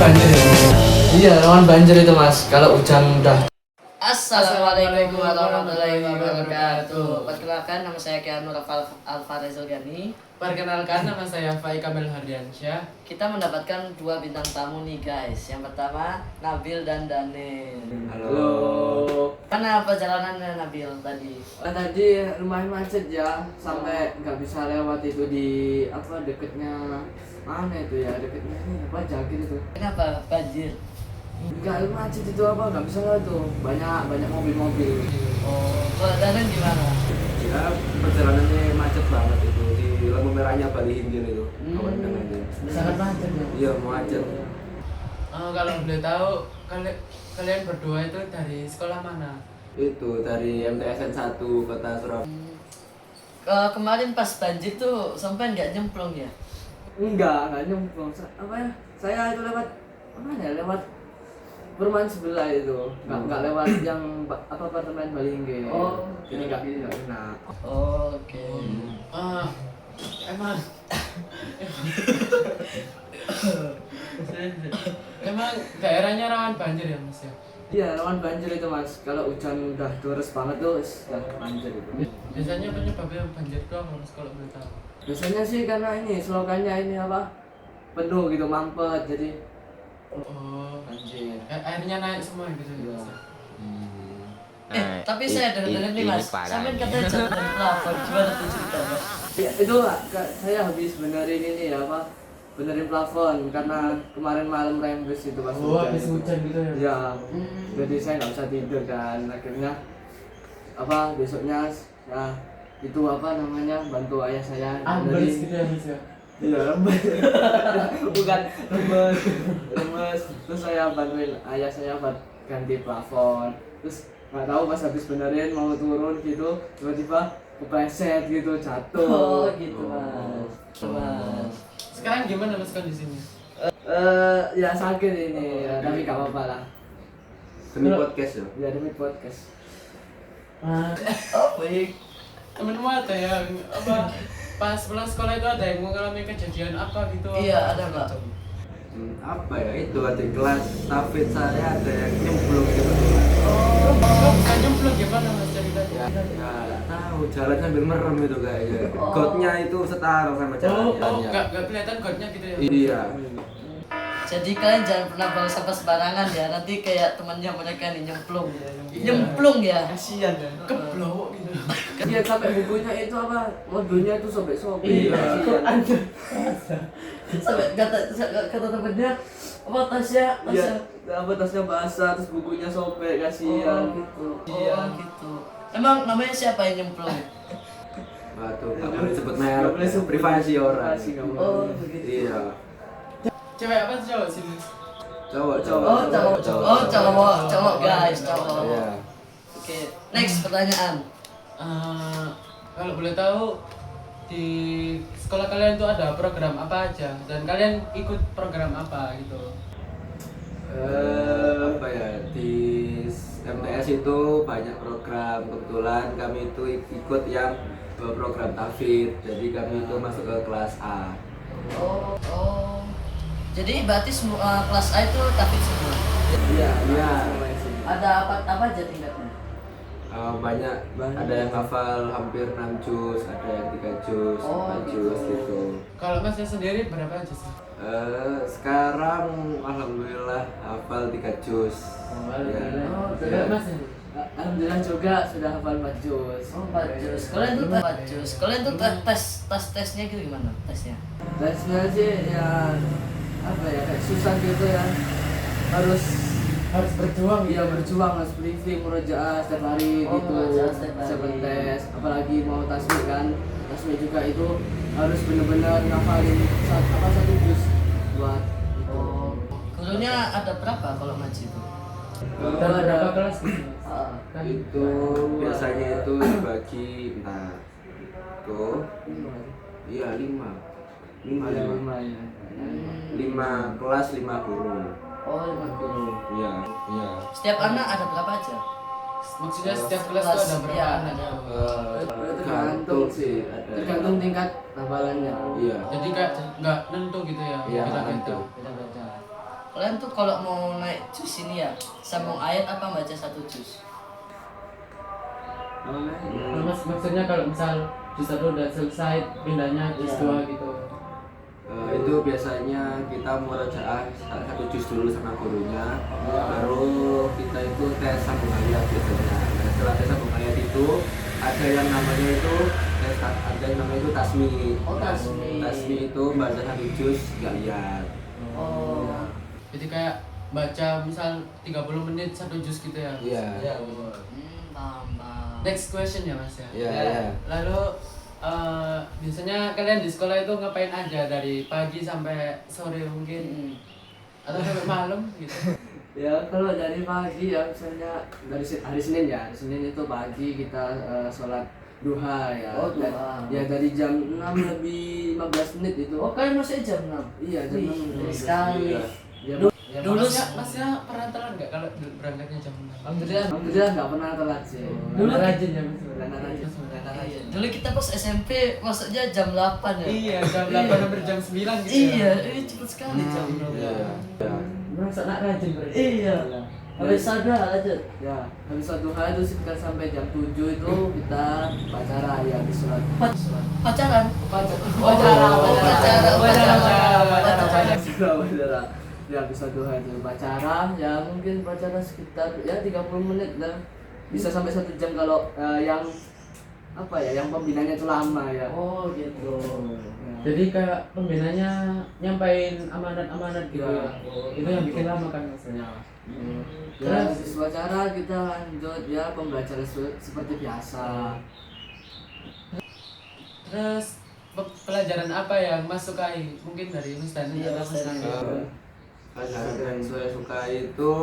banjir ya? Iya, rawan banjir itu mas. Kalau hujan udah. Assalamualaikum warahmatullahi wabarakatuh. Perkenalkan, nama saya Kianur Alvarez Gani. Perkenalkan, nama saya Faik Kamil Hardiansyah. Kita mendapatkan dua bintang tamu nih guys. Yang pertama Nabil dan Daniel. Halo. Mana perjalanannya Nabil tadi? Tadi lumayan macet ya, sampai nggak bisa lewat itu di apa deketnya mana itu ya, deketnya ini apa Jagir itu. Kenapa banjir? Nggak macet itu apa nggak bisa lewat tuh, banyak mobil-mobil. Oh, kalau Daniel gimana? Ya perjalanannya macet banget itu di lampu merahnya Bali Hinggil itu. Kawan dengannya. Sangat macet ya. Iya macet. Kalau boleh tahu, kalian berdua itu dari sekolah mana? Itu dari MTSN 1 Kota Surabaya. Kemarin pas banjir tuh sampai nggak nyemplung ya? Nggak nyemplung. Apa ya? Saya itu lewat mana ya? Lewat perumahan sebelah itu. Nggak lewat yang apa apartemen Bali Hinggil. Oh, Jadi nggak kena. Oh, oke. Emang emang daerahnya rawan banjir ya mas ya? Iya, rawan banjir itu mas. Kalau hujan udah deres banget tuh, udah banjir itu. Biasanya penyebabnya banjir itu apa mas kalau boleh tahu? Biasanya sih karena ini slogannya ini apa? Penuh gitu, mampet. Jadi Oh, banjir. airnya naik semua gitu ya mas? Tapi saya dengar nih mas, sampai katanya jatuh dari plafon. Gimana tuh ceritanya? Ya, itu saya habis benerin ini ya apa? Benerin plafon karena kemarin malam rembes itu pas Habis itu. hujan gitu ya? Iya. Jadi saya nggak bisa tidur kan. Akhirnya apa besoknya ya itu apa namanya bantu ayah saya Ambles benerin. gitu ya mas ya? Iya, rembes. Bukan remes. Terus saya bantuin ayah saya buat ganti plafon. Terus nggak tahu pas habis benerin mau turun gitu, tiba-tiba kepleset gitu, jatuh. Oh gitu mas. Mas. Sekarang gimana mas kondisinya? Ya sakit ini, ya, tapi nggak apa-apa lah. Demi podcast ya. Ya demi podcast. Oh baik. Temenmu ada yang apa pas pulang sekolah itu ada yang mengalami kejadian apa gitu? Iya, ada, Pak. Apa ya itu ada kelas Tafid saya ada yang nyemplung gitu. Oh, bisa nyemplung gimana mas ceritanya? Ya nggak tahu jalan sambil merem itu kayaknya. Oh. Gotnya itu setara sama jalannya. Nggak kelihatan godnya gitu ya? Iya. Jadi kalian jangan pernah buang sampah sembarangan ya. Nanti kayak temannya mereka nih nyemplung. Nyemplung ya. Kasian ya, keblowok gitu. Iya sampai bukunya itu apa? Mobilnya itu sobek-sobek. Iya. Sampai kata temennya apa tasnya Iya, apa tasnya basah, terus bukunya sobek, kasihan gitu. Oh gitu. Emang namanya siapa yang nyemplung? Waduh, nggak boleh sebut Nggak merek, boleh sebut privasi orang. privasi, nggak boleh. Oh begitu. Iya. Cewek apa sih cowok sih? Cowok. Oh cowok guys, cowok. Iya. Oke, next pertanyaan. Kalau boleh tahu di sekolah kalian tuh ada program apa aja dan kalian ikut program apa gitu? Apa ya di MTS itu banyak program, kebetulan kami itu ikut yang program Tafid, jadi kami itu masuk ke kelas A. Oh. Jadi berarti semua kelas A itu tafid semua. Iya, Iya. Ada apa aja tingkatnya? Banyak, ada yang hafal hampir 6 juz, ada yang 3 juz, Oh, 4 juz gitu. gitu. Kalau masnya sendiri berapa aja sih? Sekarang alhamdulillah hafal 3 juz. Oh, Ya. Mas Alhamdulillah juga sudah hafal 4 juz. Oh, 4 juz. Kalian tuh 4 juz. Kalian tuh tesnya gitu gimana? Tesnya? Tesnya sih ya apa ya kayak susah gitu ya. Harus berjuang iya berjuang, harus briefing, murojaah setiap hari Oh, gitu. murojaah setiap hari. Siapin tes, apalagi mau tasbih kan. Tasbih juga itu harus benar-benar ngafalin satu juz buat itu. Oh. Gurunya ada berapa kalau ngaji itu? dan berapa kelas gitu? Ah. Itu biasanya itu dibagi entah tuh iya 5 Iya, lumayan. 5 kelas 5 guru. Oh, 5 guru. Iya. Setiap anak ada berapa aja? Maksudnya setiap kelas tuh ada berapa Iya, anak? ada. Tergantung sih ada. tergantung tingkat hafalannya. Iya. Jadi kayak nggak nentu gitu ya? Iya, Beda-beda. nentu. Beda-beda. Kalian tuh kalau mau naik jus ini ya, sambung ayat apa baca satu jus? Maksudnya kalau misal jus 1 udah selesai, pindahnya jus 2 gitu. Itu biasanya kita murajaah satu jus dulu sama gurunya, baru kita itu tes sambung ayat biasanya. Nah, setelah tes sambung ayat itu ada yang namanya itu ada yang namanya itu tasmi. Oh, tasmi. Tasmi itu baca satu jus 3 ayat. Oh. Jadi kayak baca misal 30 menit satu jus gitu ya. Iya. Paham. Next question ya Mas ya. Iya. Lalu biasanya kalian di sekolah itu ngapain aja dari pagi sampai sore mungkin atau sampai malam gitu? Ya kalau dari pagi ya misalnya dari hari Senin ya, hari Senin itu pagi kita sholat duha ya. Oh, duha. Ya dari jam 6 lebih 15 menit itu. Oh, kalian masih jam 6? Iya jam 6 Sekali. Ya, Dulu masnya pernah telat nggak kalau berangkatnya jam 6? Alhamdulillah nggak pernah telat sih. Dulu rajin ya Mas. Rajin. Dulu kita pas SMP masuknya jam 8 ya. Iya, jam 8 sampai jam 9 gitu Iya, ya. cepet sekali jam. Merasa nak rajin berarti. Iya. Habis sadar aja. Ya, habis sholat duha itu sekitar sampai jam 7 itu kita upacara ya habis sholat. Pacaran. Upacara. Ya habis sholat duha itu upacara, ya mungkin upacara sekitar ya 30 menit lah. Bisa sampai 1 jam kalau yang apa ya, yang pembinanya itu lama ya. Oh, gitu. Jadi kayak pembinanya nyampain amanat-amanat gitu ya. Itu yang bikin lama kan maksudnya. Ya, habis upacara kita lanjut ya pembelajaran seperti biasa. Terus pelajaran apa yang Mas sukai? Mungkin dari Mas Dani Iya, atau Mas Mas Dani. Dani. Pelajaran yang saya suka itu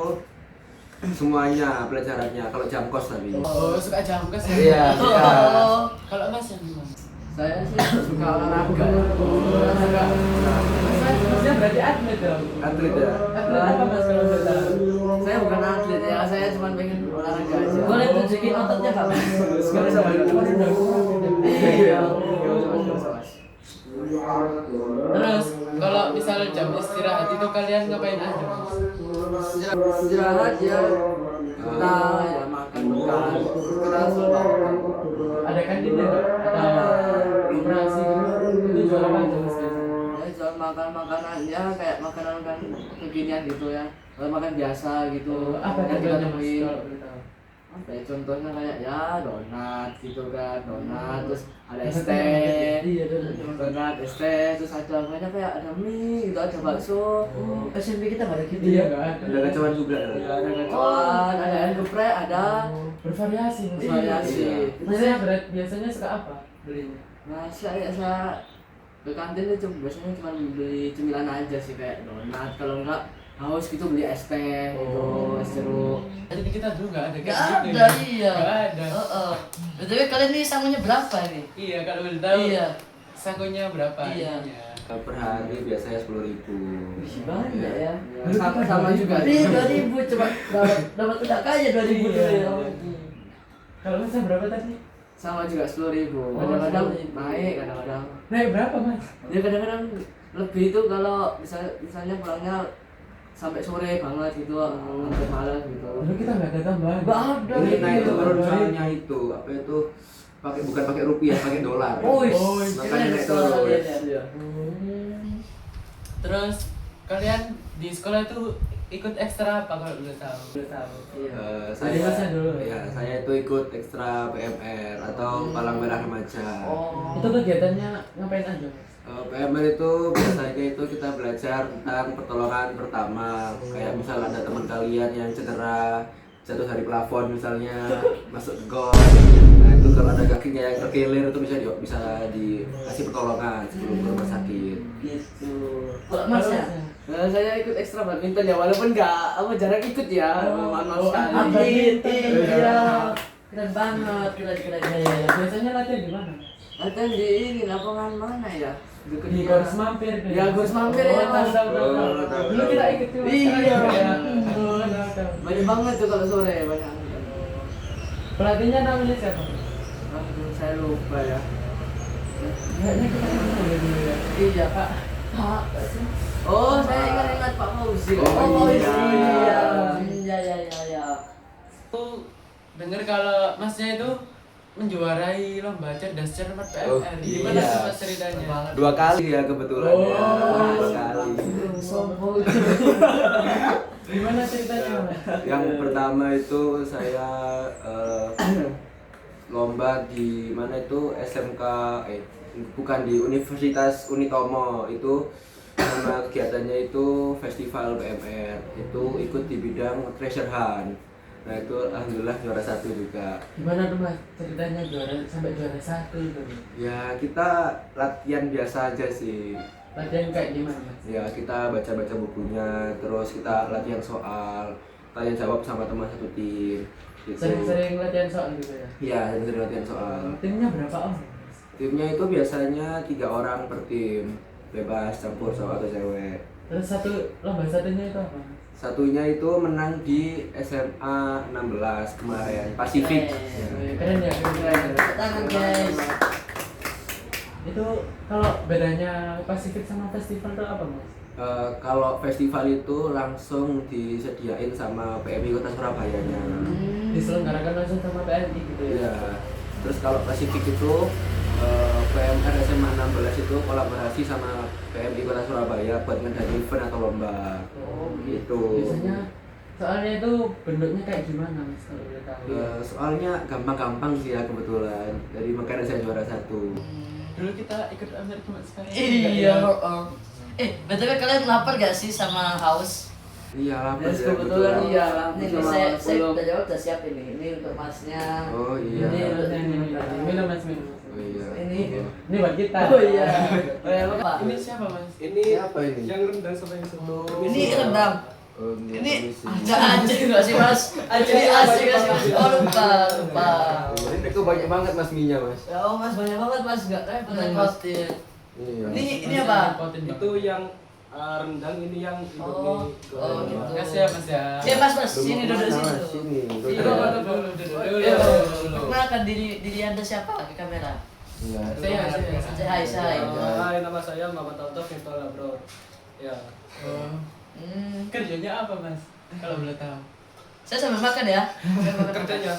semuanya pelajarannya. Kalau jam kos tapi. Oh, suka jamkes ya? Iya. Oh. Kalau Mas yang gimana? Saya sih suka olahraga. Olahraga. Masnya berarti atlet dong? Atlet ya. Atlet apa Mas kalau boleh tahu? Saya bukan atlet ya, saya cuma pengen olahraga aja. Boleh tunjukin ototnya Kak? Sekarang sama Iya. Terus kalau misal jam istirahat itu kalian ngapain aja Mas? Istirahat ya, kita ya makan kita makan. Ada kantinnya nggak? Ada operasi itu jual apa aja Mas? Ya jual makanan ya kayak makanan kekinian gitu ya. Kalau makan biasa gitu. Apa yang kita contohnya Mas temuin. kalau boleh tahu? Apa ya, contohnya kayak ya donat gitu kan, donat terus ada es teh. Iya, Donat, es teh, terus ada banyak kayak ada mie gitu, ada bakso. SMP kita nggak ada gitu. Iya nggak ada. Ada kacauan juga. Ya, ada kacauan, ada ayam geprek, ada Bervariasi Mas. variasi. Biasanya suka apa belinya? Nah, saya ke kantin itu biasanya cuma beli cemilan aja sih kayak donat. Kalau enggak haus gitu beli es teh gitu, es jeruk. Jadi kita dulu nggak ada Nggak kayak gitu ada, ya? iya. Nggak ada. Btw kalian nih sangunya berapa nih? Iya kalau boleh tahu. Iya. Sakunya berapa? Iya. ininya? Per hari biasanya 10.000. Banyak ya. Sama juga. Iya, 2000 coba dapat udah kaya 2000 dulu ya. Kalau Mas berapa tadi? Sama juga 10.000. Oh, Kadang-kadang 10.000. naik, kadang-kadang. Naik berapa Mas? Ya kadang-kadang lebih itu kalau misalnya pulangnya sampai sore banget gitu, sampai malam gitu. Dulu kita nggak ada tambahan. Nggak ada. Ini naik Iya. turun soalnya itu apa itu bukan pakai rupiah, pakai dolar. Oh, makanya naik turun. Iya. Terus kalian di sekolah itu ikut ekstra apa kalau boleh tahu? Boleh tahu. Dari Masnya dulu. Ya, saya itu ikut ekstra PMR atau Palang Merah Remaja. Oh. Itu kegiatannya ngapain aja Mas? PMR itu biasanya itu kita belajar tentang pertolongan pertama. Kayak misal ada teman kalian yang cedera, jatuh dari plafon misalnya, masuk ke got. Nah itu kalau ada kakinya yang terkilir itu bisa dikasih pertolongan sebelum ke rumah sakit. Gitu. Kalau Mas ya? Nah, saya ikut ekstra badminton ya, walaupun jarang ikut ya. Maaf sekali. Atlet, iya. Keren banget, keren. Biasanya latihan di mana? Latihan di ini lapangan mana ya? Dekat Di Gors Mampir. deh. Ya, Gors Mampir ya, Mas. Tahu. Dulu kita ikut juga. Iya. Tahu. Banyak banget tuh kalau sore, banyak. Pelatihnya namanya siapa? Aduh, saya lupa ya. Kayaknya kita kenal ya dulu ya. Iya, Kak. Kak, sih. Oh, saya ingat Pak Fauzi. Oh, Fauzi. iya. Ya. Aku dengar kalau masnya itu menjuarai lomba cerdas cermat Oh, PMR. Gimana iya. tuh mas ceritanya? 2 kali ya kebetulan Oh, ya. 2 kali. Sombong. Gimana ceritanya mas? Yang pertama itu saya lomba di mana itu SMK bukan di Universitas Unitomo, itu nama kegiatannya itu festival PMR, itu ikut di bidang treasure hunt. Nah itu alhamdulillah juara 1 juga. Gimana tuh mas ceritanya sampai juara 1 tuh? Ya kita latihan biasa aja sih. Latihan kayak gimana mas? Ya kita baca-baca bukunya, terus kita latihan soal, tanya jawab sama teman satu tim gitu. Sering-sering latihan soal gitu ya? Iya, sering latihan soal. Timnya berapa orang? Timnya itu biasanya 3 orang per tim, bebas campur cowok atau cewek. Terus lomba satunya itu apa? Satunya itu menang di SMA 16 kemarin, Pasifik. Keren ya, keren. Tangan guys. Itu kalau bedanya Pasifik sama festival itu apa mas? Kalau festival itu langsung disediain sama PMI Kota Surabayanya. Diselenggarakan langsung sama PMI gitu ya? Iya. Terus kalau Pasifik itu PMR SMA 16 itu kolaborasi sama PMI Kota Surabaya buat ngadain event atau lomba. Oh Gitu. Biasanya soalnya itu bentuknya kayak gimana mas kalau boleh tahu? Soalnya gampang-gampang sih ya kebetulan. Jadi makanya saya juara 1. Dulu kita ikut Amerika mas sekarang. Iya. BTW kalian lapar gak sih sama haus? Iya lapar Yes, ya kebetulan iya. Ini Sama saya belum. udah jawab, udah siap ini. Ini untuk masnya. Oh iya. Minum mas minum. Oh iya. Ini buat kita. Oh iya. Apa? Ini siapa mas? Ini Siapa ini? yang rendang sama yang satu. Ini rendang. Oh, Ini permisi. ada anjing gak sih mas? Anjing asli gak sih mas? Oh lupa. Ini kok banyak banget mas minyak mas. Ya oh mas banyak banget mas, nggak repotin. Iya. Ini apa? Itu yang rendang, ini yang Oh, Indomie. oh gitu. Kasih ya mas ya. Oke mas, sini duduk Mas, situ. sini. Iya, Dulu. Perkenalkan diri anda siapa ke kamera? Iya. Hai. Hai, nama saya Muhammad Taufik Fitola bro. Ya. Kerjanya apa mas? Kalau boleh tahu. Saya sambil makan ya. Kerjanya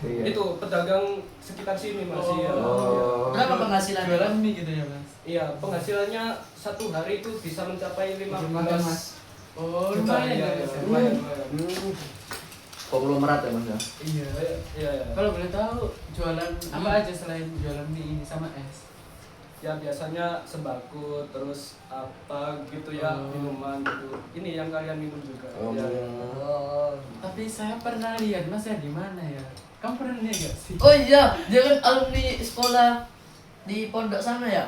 Iya. itu pedagang sekitar sini masih ya. Oh. Berapa penghasilan? Jualan mie gitu ya mas? Iya, penghasilannya satu hari itu bisa mencapai 15 Oh juta. lumayan Iya, ya mas. lumayan. Konglomerat ya mas ya. Iya. Iya. Kalau boleh tahu jualan apa aja selain jualan mie ini sama es? Ya biasanya sembako terus apa gitu ya, Oh. minuman gitu. Ini yang kalian minum juga. Oh. Ya. Oh. Tapi saya pernah lihat mas ya di mana ya? Kamu pernah lihat gak sih? Oh iya, dia kan alumni sekolah di pondok sana ya?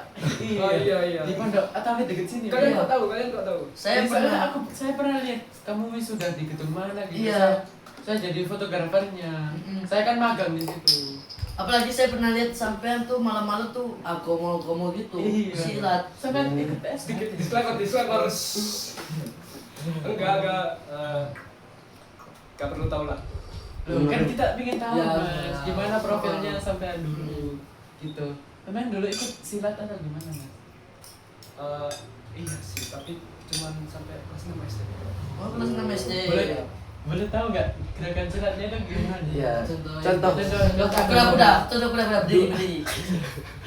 Oh, iya. Di pondok atau di dekat sini? Kalian Iya. kok tahu? Kalian kok tahu? Saya Soalnya pernah. saya pernah lihat kamu wisuda di gedung mana gitu. Iya. Saya jadi fotografernya. Mm-mm. Saya kan magang di situ. Apalagi saya pernah lihat sampean tuh malam-malam tuh agomo-agomo gitu, Iya. silat. Sampai ikut tes. Sedikit disclaimer. Enggak perlu tahu lah. Loh, kan kita ingin tahu Ya. mas, gimana profilnya sampai dulu gitu. Temen dulu ikut silat atau gimana mas? Iya sih, tapi cuman sampai kelas 6 SD. Oh, kelas 6 SD. Boleh tahu nggak gerakan silatnya itu gimana? Iya. Contoh. Contoh. Kuda-kuda, berdiri.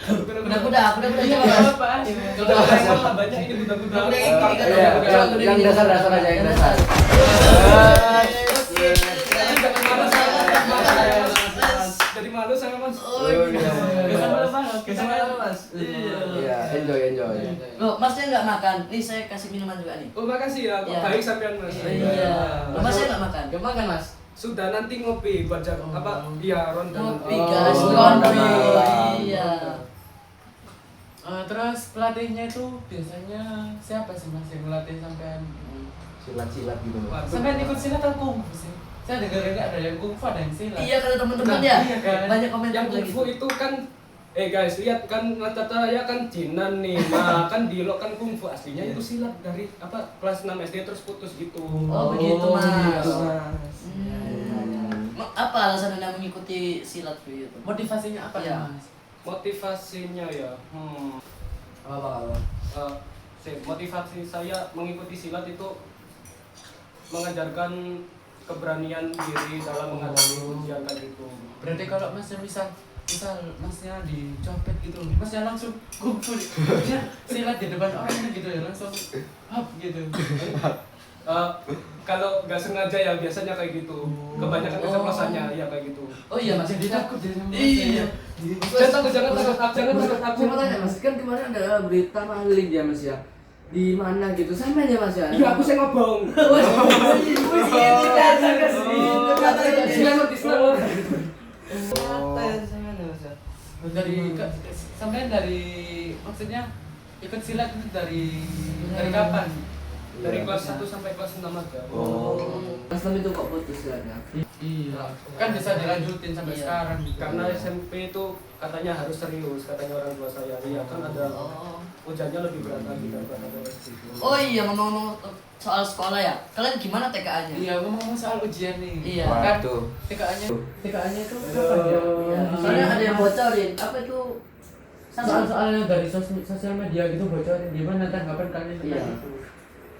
Kuda-kuda, Iya, coba mas. apa? Kalau saya banyak ini budak-budak. Kuda ini, Iya, yang dasar-dasar aja, yang dasar. Jadi malu saya mas. Oh iya. Kesan mas. Iya, enjoy. Loh, masnya nggak makan? Nih saya kasih minuman juga nih. Oh makasih ya, Iya. baik sampean mas. Iya. Loh, masnya nggak makan? Gak makan mas. Sudah nanti ngopi buat apa? Iya, ronda. Ngopi Oh, guys, ronda ngopi. malam. Iya. Terus pelatihnya itu biasanya siapa sih mas yang melatih sampean? Silat-silat gitu. Sampean ikut silat atau kungfu sih? Saya dengar ada yang kungfu ada yang silat. Iya kata teman-teman ya. Iya kan? Banyak komentar Yang juga kungfu gitu. itu kan guys, lihat kan mata saya kan Jinan nih. Nah, kan di lo kan kungfu aslinya itu silat dari apa kelas 6 SD terus putus gitu. Oh begitu mas. Gitu, Mas. Apa alasan anda mengikuti silat begitu? Motivasinya apa Iya. mas? Motivasinya ya. Apa? eh, motivasi saya mengikuti silat itu mengajarkan keberanian diri dalam menghadapi ujian kayak gitu. Berarti kalau masnya misal masnya dicopet gitu, masnya langsung kumpul, dia silat di depan orangnya gitu ya, langsung hap gitu. Kalau nggak sengaja ya biasanya kayak gitu. Kebanyakan keceplosannya ya kayak gitu. Oh iya mas. Jadi takut jadi sama Iya. Jangan takut, jangan takut. Aku mau tanya mas, kan kemarin ada berita maling ya mas ya, di mana gitu, sama ya mas ya? Iya, aku saya ngobong. Dari sampai dari maksudnya ikut silat itu dari kapan? Dari kelas 1 sampai kelas 6 aja. Mas Lam itu kok putus silatnya? Iya. Kan bisa dilanjutin sampai Iya. sekarang gitu. Karena SMP itu katanya harus serius, katanya orang tua saya. Iya kan ada ujiannya lebih berat lagi daripada SD. Oh iya, ngomong-ngomong soal sekolah ya, kalian gimana TKA-nya? Iya, ngomong soal ujian nih. Iya. Kan Waduh. TKA-nya itu kapan ya? Iya. Soalnya ada yang bocorin, apa itu? Soal-soalnya dari sosial media gitu bocorin, gimana tanggapan kalian tentang Iya. itu?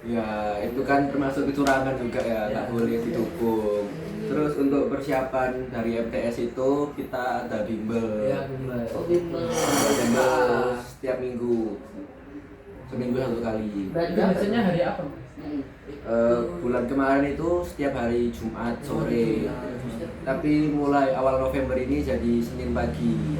Ya itu kan termasuk kecurangan juga ya, nggak boleh didukung. Terus untuk persiapan dari MTS itu kita ada bimbel. Iya, benar. Oh bimbel. Bimbel setiap minggu, seminggu 1 kali. Berarti Biasanya hari apa? Bulan kemarin itu setiap hari Jumat sore. Tapi mulai awal November ini jadi Senin pagi.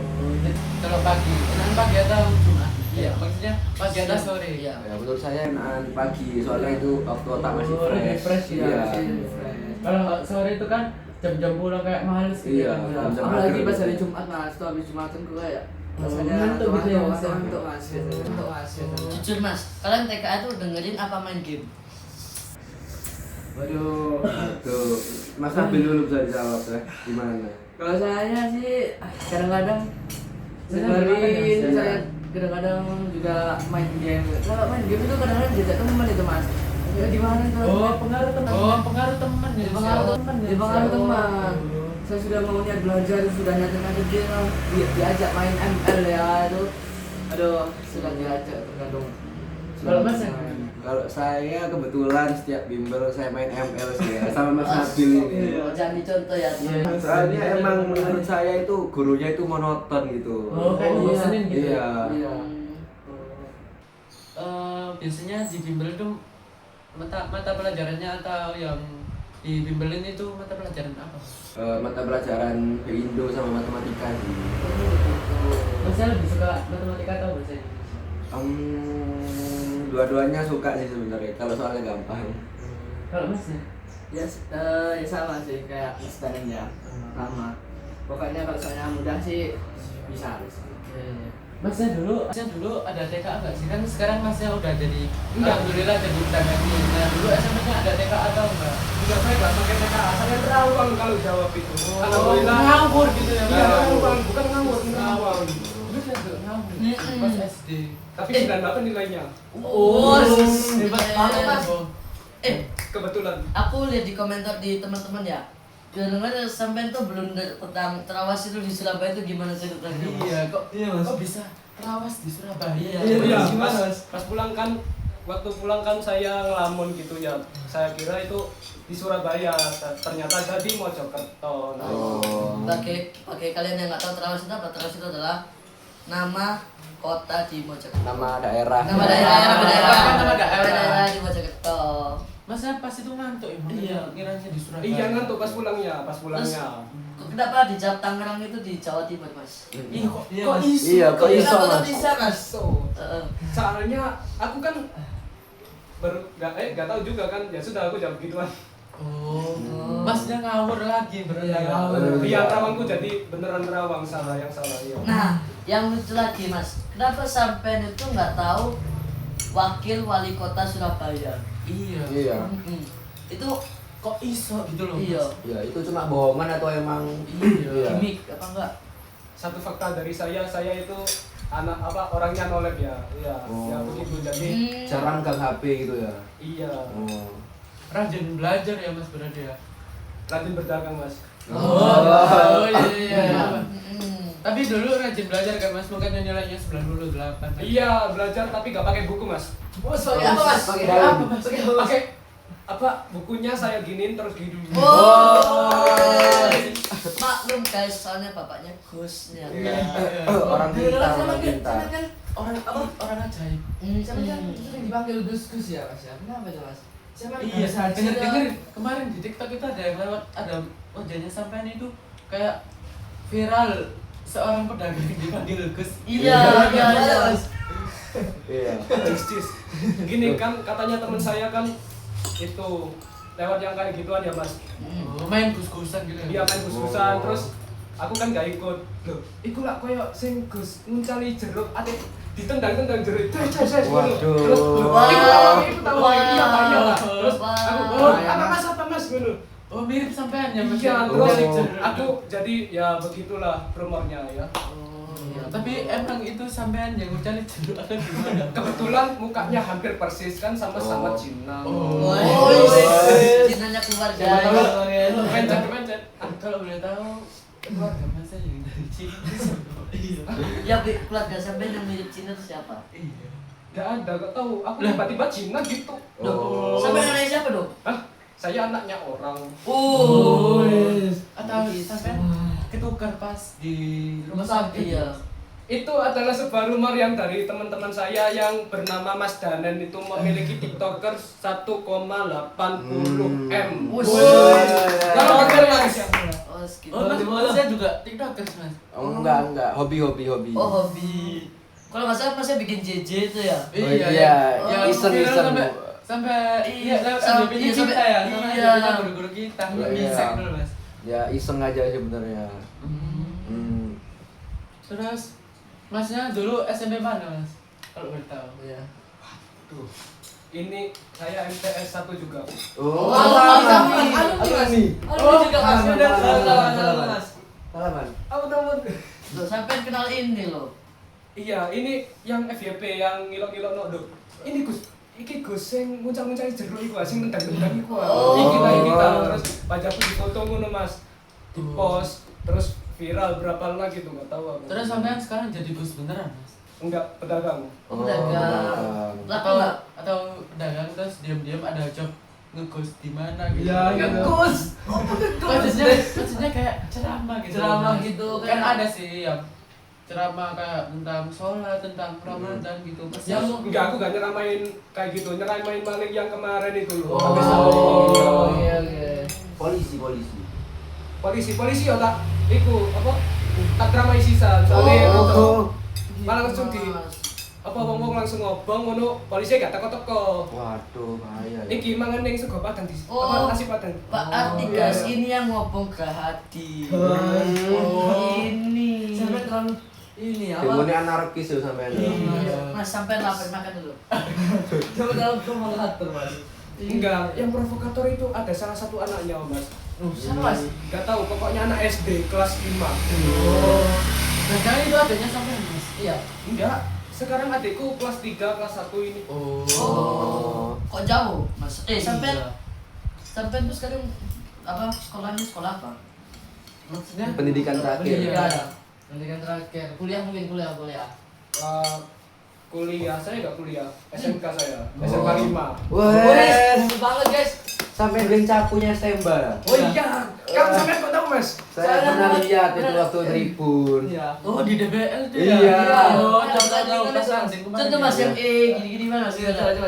Kalau pagi, Senin pagi atau Jumat? Iya, maksudnya pagi atau sore? Iya. Ya menurut saya enakan pagi soalnya itu waktu otak masih Lebih fresh. fresh ya. Iya. Kalau sore itu kan jam-jam pulang kayak males gitu. Iya, kan. jam Apalagi maghrib. pas hari Jumat mas, itu habis Jumatan gue kayak rasanya ngantuk gitu ya, Mas? ngantuk mas, ngantuk mas. Jujur mas, kalian TKA tuh dengerin apa main game? Waduh. Tuh, Mas Nabil dulu bisa dijawab ya. Gimana? Kalau saya sih kadang-kadang Saya dengerin, makan ya, saya kadang-kadang juga main game. Kalau main game itu kadang-kadang diajak teman itu mas. Ya gimana itu? Oh, pengaruh teman. Oh, pengaruh teman ya. Dipengaruhi teman, dipengaruhi teman. Saya sudah mau niat belajar, sudah niat dia diajak main ML ya itu. Aduh, sudah diajak tergantung. Kalau Mas ya? Kalau saya kebetulan setiap bimbel saya main ML sih ya, sama Mas Nabil ini. Jangan dicontoh ya. Soalnya emang menurut saya itu gurunya itu monoton gitu. Oh, kayak bosenin gitu. Iya. Iya. Biasanya di bimbel itu mata pelajarannya atau yang dibimbelin itu mata pelajaran apa? Mata pelajaran Indo sama matematika sih. Masnya lebih suka matematika atau bahasa Inggris? Dua-duanya suka sih sebenarnya kalau soalnya gampang. Kalau Masnya? Ya, ya sama sih kayak Mas Danang ya, sama. Pokoknya kalau soalnya mudah sih bisa. Masnya dulu ada TKA nggak sih? Kan sekarang Masnya udah jadi alhamdulillah jadi pedagang ini. Nah dulu SMP-nya ada TKA atau enggak? Enggak, saya nggak pakai TKA, saya nerawang kalau jawab itu. Alhamdulillah. Ngawur gitu ya? Iya, nerawang, bukan ngawur, nerawang. Dulu saya juga ngawur pas SD. Tapi 98 nilainya. Oh, Hebat iya. banget Mas. Kebetulan. Aku lihat di komentar di teman-teman ya. Kadang-kadang sampai tuh belum tentang terawas itu di Surabaya itu gimana ceritanya? Iya, kok bisa terawas di Surabaya? Iya, Iya, pas pulang kan, waktu pulang kan saya ngelamun gitu ya. Saya kira itu di Surabaya, ternyata jadi Mojokerto. Nah, Pakai kalian yang nggak tahu terawas itu apa? Terawas itu adalah nama kota di Mojokerto. Nama daerah. Nama daerah Nama daerah. di Mojokerto. Masa pas itu ngantuk emang? Iya. Kiranya di Surabaya. iya ngantuk pas pulangnya, Terus kenapa dijawab Tangerang itu di Jawa Timur mas? Ih, kok Mas. iso? Iya, kok iso, Kenapa Mas? kok bisa mas? So, Heeh. soalnya aku kan baru nggak tahu juga kan, ya sudah aku jawab gituan. Oh, Masnya ngawur lagi berarti. Iya, ngawur. Iya, terawangku jadi beneran terawang, salah yang salah ya. Nah, yang lucu lagi mas, kenapa sampai itu nggak tahu wakil wali kota Surabaya? Iya. Iya. Mm-mm. Itu Kok iso gitu loh? iya, Ya itu cuma bohongan atau emang Iya. gimmick apa enggak? Satu fakta dari saya itu orangnya nolep ya. Iya, Oh. ya begitu. Jadi jarang gang HP gitu ya. iya, Oh. Rajin belajar ya Mas berarti ya. rajin berdagang, Mas. Oh, iya. Mm-mm. Tapi Tapi dulu rajin belajar kan Mas, makanya nilainya 98. Iya, belajar tapi gak pakai buku, Mas. Oh, soalnya apa mas? Pakai Apa daun. Mas? Pakai apa? Bukunya saya giniin terus gini. Oh, maklum guys, soalnya bapaknya Gusnya. Orang pintar, orang pintar. Kan orang apa? Orang ajaib. Sama kan sering dipanggil Gus ya Mas ya. Kenapa itu Mas? Sama Iya, dengar kemarin di TikTok itu ada yang lewat, ada wajahnya sampean itu kayak viral seorang pedagang dipanggil Gus. Iya. Iya. Cis. Gini kan katanya teman saya kan itu lewat yang kayak gituan ya, Mas. Oh, main gus-gusan gitu. Dia main gus-gusan terus aku kan gak ikut. Loh, iku lah koyo sing Gus nguncali jeruk ate ditendang-tendang jeruk. Ces. Waduh. Terus Wah. iku tahu iya lah. Terus Wah. aku apa mas ngono. Oh, mirip sampean ya Mas. Iya, Oh. terus aku jadi ya begitulah rumornya ya. Iya, tapi emang itu sampean yang ngucapin jeruk atau gimana? Kebetulan mukanya hampir persis kan sama-sama Cina. Oh. Cinanya keluarga. Pencet. Kalau boleh tahu keluarga Mas yang dari Cina. Iya. Ya, keluarga sampai yang mirip Cina itu siapa? Iya. Gak ada, gak tahu. Aku tiba-tiba Cina gitu. Loh, sampai anaknya siapa dong? Hah? Saya anaknya orang. Oh, Atau sampean ketukar pas di rumah sakit. Iya. Itu adalah sebuah rumor yang dari teman-teman saya yang bernama Mas Danen itu memiliki TikToker 1,80 M. Kalau bener Mas. Oh, segitu. Oh, Mas, saya juga TikToker Mas. Oh, enggak. Hobi. Oh, hobi. Kalau nggak salah masnya bikin JJ itu ya? iya. Ya, Iseng-iseng, sampai Bu. sampai iya lewat Sampai- sampai iya, kita sampai- ya, sama iya. kita guru-guru kita Iya. bisa dulu Mas. Ya iseng aja sebenarnya. Terus Masnya dulu SMP mana Mas? Kalau boleh tahu. Iya. Tuh. Ini saya MTS 1 juga. Oh, sama nih. Oh, juga Mas. Salaman. Mas. Salaman. Apa teman? Loh, sampai kenal ini loh. Iya, ini yang FYP yang ngilok-ngilok no, Dok. Ini Gus, iki Gus sing nguncang-nguncang jeruk iku, sing nendang-nendang iku. Oh. Kita terus pajaku difoto ngono Mas. Di-post terus viral berapa lagi tuh enggak tahu aku. Terus sampean sekarang jadi Gus beneran Mas? enggak pedagang. Pedagang. Atau pedagang terus diam-diam ada job ngegus di mana gitu. Ngegus. Maksudnya kayak ceramah gitu. Ceramah Mas. gitu, Kan kayak- ada sih yang ceramah kayak tentang sholat, tentang Ramadan gitu. Mas. Ya, enggak, aku gak nyeramain kayak gitu, nyeramain balik yang kemarin itu loh. Oh, Habis tahu. iya, iya. Polisi ya tak, iku apa? Tak dramai sisa, soalnya Oh. malah langsung di apa wong langsung ngobong ngono, polisi gak teko-teko. Waduh, bahaya ya. Iki mangan ning sego padang di Oh. apa nasi padang. Pak Arti iya. guys, ini yang ngobong ke hati. Oh. Ini. Sampai terlalu ini apa? Demonnya anarkis ya sampai Iya. Mas sampai lapar makan dulu. Coba dalam provokator Mas. Enggak, yang provokator itu ada salah satu anaknya, Mas. Siapa Mas? Gak tahu, pokoknya anak SD kelas 5. Dan jangan itu adanya sampean Mas. Iya. Enggak, sekarang adikku kelas 3, kelas 1 ini. Oh. Kok jauh, Mas? Sampai Iya. sampai terus sekarang apa sekolahnya sekolah apa? Maksudnya Pendidikan terakhir. Iya. Pendidikan terakhir. Kuliah mungkin kuliah. Kuliah, saya gak kuliah, SMK saya, SMK 5. Wes, Bagus banget guys. sampai beli capunya Stemba. Oh iya, kamu sampai kok tahu Mas? Saya pernah lihat itu waktu tribun. Iya. Oh, di DBL tuh Iya. ya. Oh, Iya, tahu iya, pas iya. landing kemarin. Contoh Mas yang gini-gini mana Mas? Coba.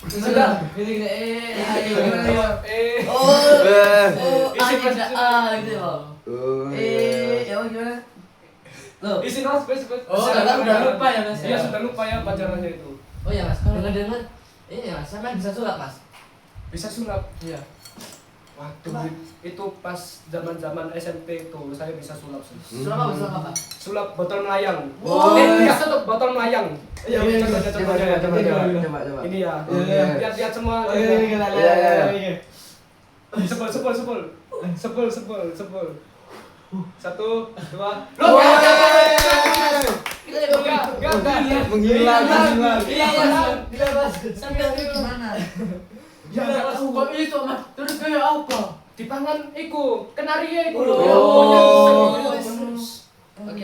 Sudah. Gini. Gimana ya? Oh, Eh. A tidak A gitu ya. Oh, Ya gimana? Loh, Isi Mas, Mas. Oh, udah lupa ya Mas. Iya, sudah lupa ya pacarannya itu. Oh iya Mas, dengar ini Mas, sampai bisa sulap Mas. Bisa sulap. Iya. Waduh, itu pas zaman-zaman SMP itu saya bisa sulap sih. Sulap apa? Sulap botol melayang. Oh. Iya, tuh botol melayang. Iya, Ini iya, contohnya. coba. Ini ya. Iya. Lihat semua. Iya. Sebel. Satu, dua. Menghilang. Iya Mas. sampai itu gimana? Ya enggak tahu. Kok itu Mas? Terus kayak apa? Dipangan iku, kenaria iku Oh. lho. Yang pokoknya Oh. bisa. Oke,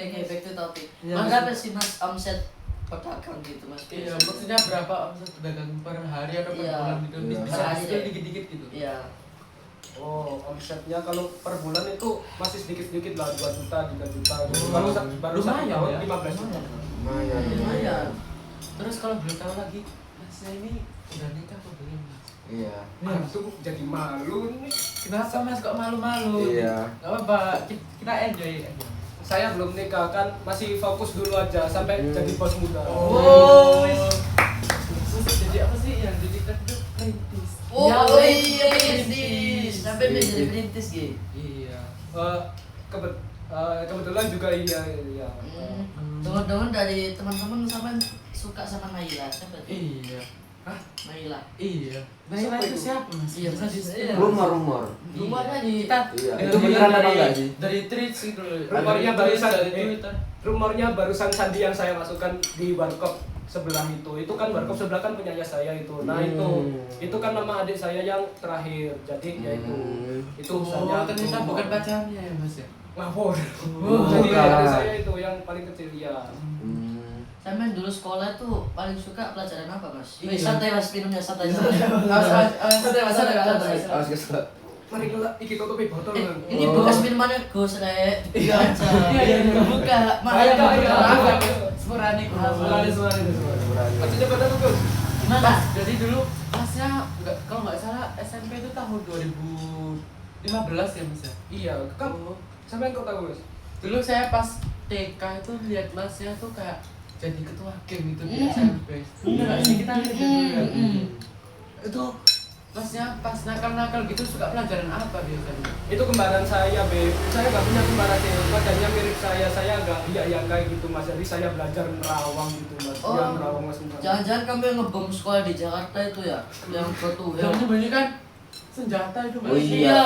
berapa sih mas omset pedagang gitu mas? Iya, maksudnya berapa omset pedagang per hari atau per Iya. bulan gitu? Iya. Bisa Per hari kecil deh. dikit-dikit gitu. Iya. Oh, omsetnya kalau per bulan itu masih sedikit-sedikit lah, 2 juta, 3 juta gitu. Oh, Baru baru satu lumayan tahun ya. 15 juta. Lumayan. Lumayan. Terus kalau belum tahu lagi, Masnya ini udah nikah atau belum, Mas? Iya. Aduh, jadi malu nih. Kenapa Mas kok malu-malu? Iya. Gak apa-apa, kita enjoy aja. Saya belum nikah kan, masih fokus dulu aja sampai jadi bos muda. Oh. Terus jadi apa sih yang jadi kan itu perintis? Oh, Ya, iya perintis. Sampai dia jadi perintis gitu. Iya. Eh, kebetulan juga iya. Teman-teman dari teman-teman sama suka sama Naila siapa tuh? Iya. Hah? Naila. Iya. Nah, itu siapa Mas? Iya, Bisa Mas. di-spill. Iya. Rumor. Rumornya di Kita Iya. dengar Itu beneran apa dari- enggak sih? Dari tweets gitu loh. Rumornya Dari tweets, barusan dari Twitter. rumornya barusan Sandi yang saya masukkan di warkop sebelah itu kan warkop sebelah kan punyanya saya itu. Nah itu kan nama adik saya yang terakhir. Jadi ya itu Oh, usahanya ternyata rumor. bukan pacarnya ya Mas ya? Ngawur. Oh, Jadi bukan. adik saya itu yang paling kecil ya. Sampai dulu sekolah tuh paling suka pelajaran apa mas? Iya. Santai mas minumnya santai. Awas kesel. Mari kita iki tutupi botol. Bang. Ini bekas minumannya Gus Rek. Iya. Aja. Iya. Buka. Ayo, ayo, ayo. Sporadik. Maksudnya pada tuh Gus. Gimana? Pas dari dulu pasnya kalau nggak salah SMP itu tahun 2015 ya Mas ya? Iya, kamu sampai kok tahu Gus? Dulu saya pas TK itu lihat masnya tuh kayak jadi ketua geng gitu di SMP. Bener nggak sih kita lihat dulu ya? Itu masnya pas nakal-nakal gitu suka pelajaran apa biasanya? Itu kembaran saya, Be. Saya nggak punya kembaran sih. Badannya mirip saya nggak yang kayak gitu, Mas. Jadi saya belajar nerawang gitu, Mas. Oh, Yang nerawang Mas. Jangan-jangan kamu yang ngebom sekolah di Jakarta itu ya? Yang foto ya? Yang sebenarnya kan senjata itu Mas. Oh, iya.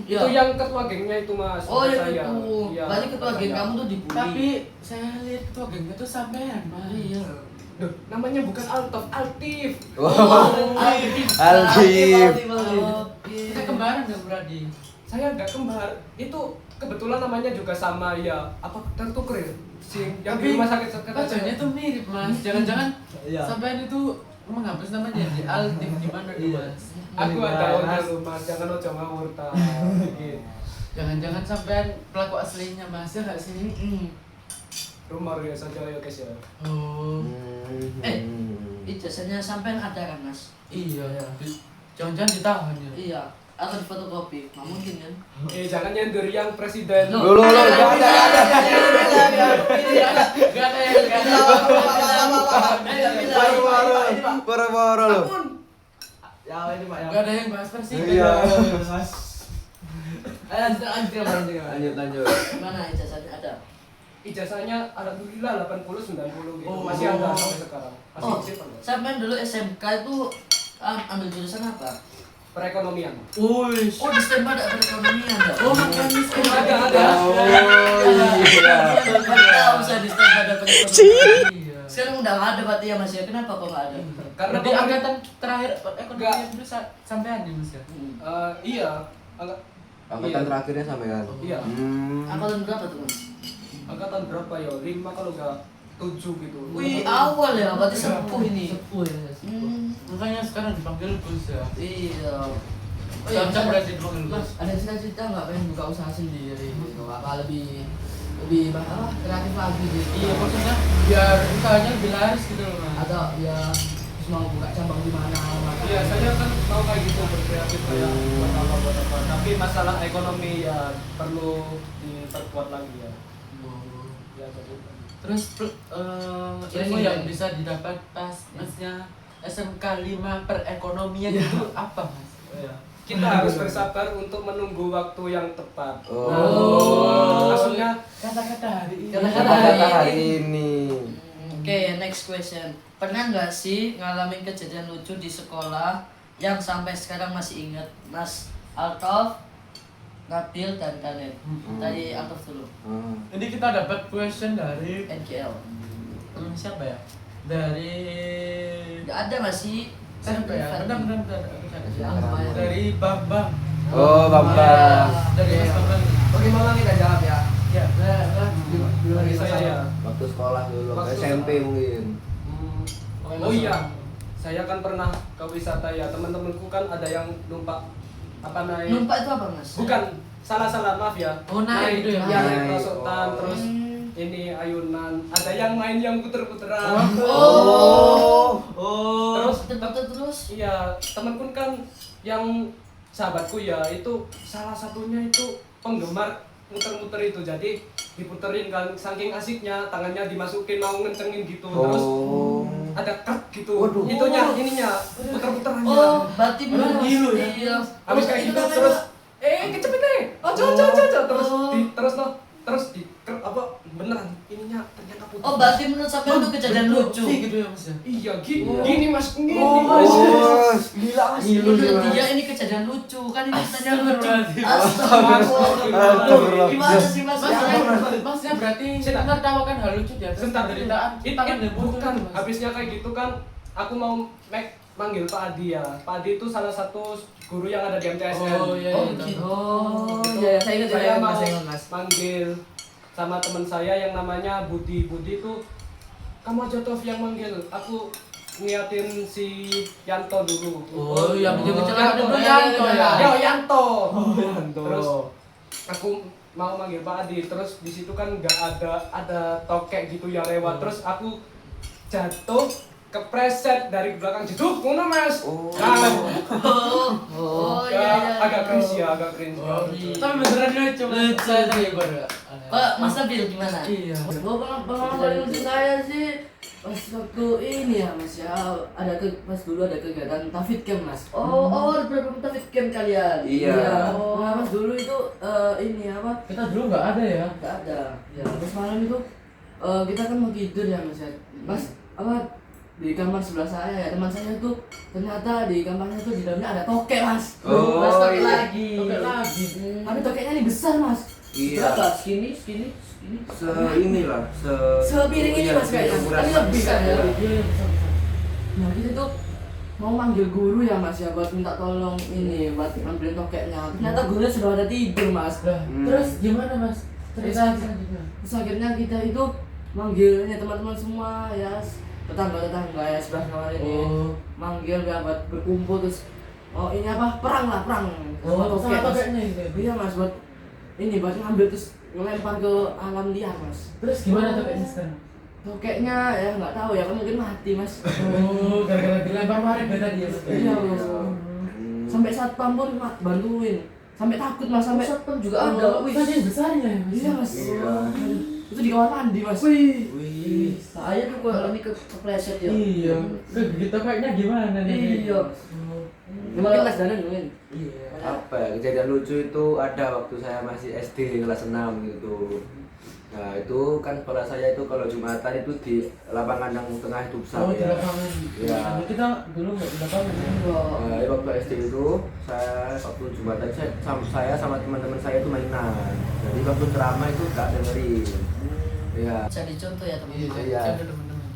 Iya. Itu yang ketua gengnya itu, Mas. Oh yang saya. itu. Iya, Berarti ketua geng saya. kamu tuh dibully. Tapi saya lihat ketua gengnya tuh sampean Mas. Iya. Duh, namanya bukan Altof, Altif. Altif. Altif. Kita kembaran nggak berarti? Saya nggak kembar. Itu kebetulan namanya juga sama ya. Apa tertuker ya? Yang di rumah sakit Wajahnya tuh mirip Mas. Jangan-jangan Iya. sampean itu menghapus namanya di Altif di mana tuh Mas? Aku ada lu, Mas. Jangan ojo ngawur ta. Gitu. Jangan-jangan sampean pelaku aslinya Mas ya nggak sih? Rumor ya saja ya guys ya. Oh. Ijazahnya sampean ada kan mas? Iya. Jangan-jangan ditahan ya? Iya. Atau di fotokopi? Nggak mungkin kan? Jangan nyendur yang presiden. Loh. Loh, jangan. Gak ada yang gak ada. Boro-boro lo. Ya ini Pak ya. Gak ada yang bahas presiden. Iya. Mas. Lanjut. Lanjut. Gimana ijazahnya ada? Ijazahnya alhamdulillah 80 90 gitu. Oh. Masih ada sampai sekarang. Masih Oh, simpen. sampean dulu SMK itu ambil jurusan apa? Perekonomian. Wih. Oh di STEM ada perekonomian ada. Oh mekanis Ada. Oh iya. Tahu saya di STEM ada perekonomian. Iya. Sekarang udah nggak ada berarti ya mas ya? Kenapa kok nggak ada? Karena di angkatan terakhir ekonomi Enggak. itu sampean nih Mas ya? Iya. Angka- Angkatan iya. terakhirnya sampai kan. Iya. Angkatan berapa tuh mas? Angkatan berapa ya? 5 kalau enggak 7 gitu. Wih awal ya, berarti sepuh ini. Sepuh ya. Makanya sekarang dipanggil Gus ya. Iya. Oh Cocok ada- berarti dipanggil Gus. Ada cita-cita nggak pengen buka usaha sendiri gitu? Apa lebih apa kreatif lagi gitu? Iya maksudnya biar usahanya lebih laris gitu loh Mas. Atau ya terus mau buka cabang di mana? Iya, saya kan mau kayak gitu berkreatif kayak buat apa. Tapi masalah ekonomi ya perlu diperkuat lagi ya. Ya jadi. Terus ilmu yang bisa didapat pas Masnya SMK 5 perekonomian itu apa Mas? Iya. Kita harus bersabar untuk menunggu waktu yang tepat. Oh. Maksudnya Kata-kata hari ini. Kata-kata hari ini. Oke, next question. Pernah nggak sih ngalamin kejadian lucu di sekolah yang sampai sekarang masih ingat? Mas Altof, Nabil, dan Kanet. Tadi Altof dulu. Ini kita dapat question dari NGL. siapa ya? Dari Nggak ada nggak sih? siapa ya? Benar. Apa ya? Dari Bambang. Oh, Bambang. Dari Mas Bambang. Oke, mau kita jawab ya. Ya, Di bagi saya ya. Waktu sekolah dulu, Waktu SMP sekolah. mungkin. Oh iya, saya kan pernah ke wisata ya. Teman-temanku kan ada yang numpak apa naik? Numpak itu apa mas? Bukan, salah maaf ya. Oh, naik itu ya? Ya, naik Naik. perosotan, terus ini ayunan. Ada yang main yang puter-puteran. Terus Terus iya, temanku kan yang sahabatku ya itu salah satunya itu penggemar muter-muter itu, jadi diputerin kan saking asiknya, tangannya dimasukin mau ngencengin gitu, terus ada cut gitu, ininya puter-puterannya. oh berarti benar Gilu ya? iya. Habis kayak gitu terus kecepet terus di apa beneran ininya ternyata putus. Oh berarti menurut sampean itu kejadian lucu. gitu ya mas ya? Iya gini mas, gini Oh, mas. gila mas. Menurut dia ini kejadian lucu kan ini tanya lucu. Astagfirullah. Gimana sih mas? Masnya berarti Sebentar. menertawakan hal lucu di atas Sebentar, penderitaan tangan dan putus bukan itu, Mas. habisnya kayak gitu kan aku mau manggil Pak Adi ya. Pak Adi itu salah satu guru yang ada di MTSN. Oh iya, Oh iya. gitu. Oh, iya, saya ingat, Saya mau Mas, saya ingat, Mas. manggil sama teman saya yang namanya Budi itu kamu aja Tov yang manggil, aku ngeliatin si Yanto dulu. Oh, yang kecil-kecil Yanto, itu Yanto ya. Yo Yanto. Terus aku mau manggil Pak Adi, terus di situ kan nggak ada tokek gitu yang lewat, terus aku jatuh kepreset dari belakang jeduk ngono mas. Oh iya. Agak cringe ya, agak cringe. Tapi beneran lucu. Lucu. Saya tadi baru. Pak Mas Nabil gimana? Iya. Oh, pengalaman paling lucu saya sih pas waktu ini ya mas ya, pas dulu ada kegiatan Tafid Camp mas. Oh, berapa Tafid Camp kalian? Iya. Nah, mas dulu itu ini apa? Kita dulu nggak ada ya. Nggak ada. Ya, terus malam itu kita kan mau tidur ya mas ya. Mas apa di kamar sebelah saya ya, teman saya itu ternyata di kamarnya itu di dalamnya ada tokek mas. Oh, Mas tokek iya. lagi. Tokek lagi. Tapi tokeknya ini besar mas. Iya. Berapa? Segini. Inilah, Sepiring ini mas kayaknya. ukuran Tapi lebih kan ya. Iya. Nah kita tuh mau manggil guru ya mas ya buat minta tolong ini buat ambilin tokeknya. Ternyata gurunya sudah ada tidur mas. Lah, terus gimana mas? Cerita selanjutnya. Terus akhirnya kita itu manggilnya teman-teman semua ya, tetangga ya sebelah kamar ini. Manggil ya buat berkumpul terus ini apa perang sama tokek Sama mas. tokeknya itu. Iya mas buat ini buat ngambil terus ngelempar ke alam liar mas. Terus gimana tokeknya sekarang? Tokeknya ya nggak tahu ya, kan mungkin mati mas. Oh, gara-gara dilempar waring tadi ya mas. Iya mas. Sampai satpam pun bantuin. Sampai takut mas, sampai satpam juga ada. Wih, Saking besarnya ya mas. iya mas. Iya. Itu di kamar mandi mas. Wih. Saya tuh kalau ini kepleset ya. Iya. Gitu tokeknya gimana nih? Iya. Ya, mungkin mas Danan mungkin. Iya. Apa ya, kejadian lucu itu ada waktu saya masih SD kelas 6 gitu. Nah itu kan sekolah saya itu kalau Jumatan itu di lapangan yang tengah itu besar Oh, di ya. lapangan. Iya. Kita dulu nggak di lapangan. Ya. Nah, waktu SD itu saya waktu Jumatan saya sama teman-teman saya itu mainan. Jadi waktu ceramah itu nggak dengerin. Ya. Bisa dicontoh ya teman-teman. Iya. Coba teman-teman.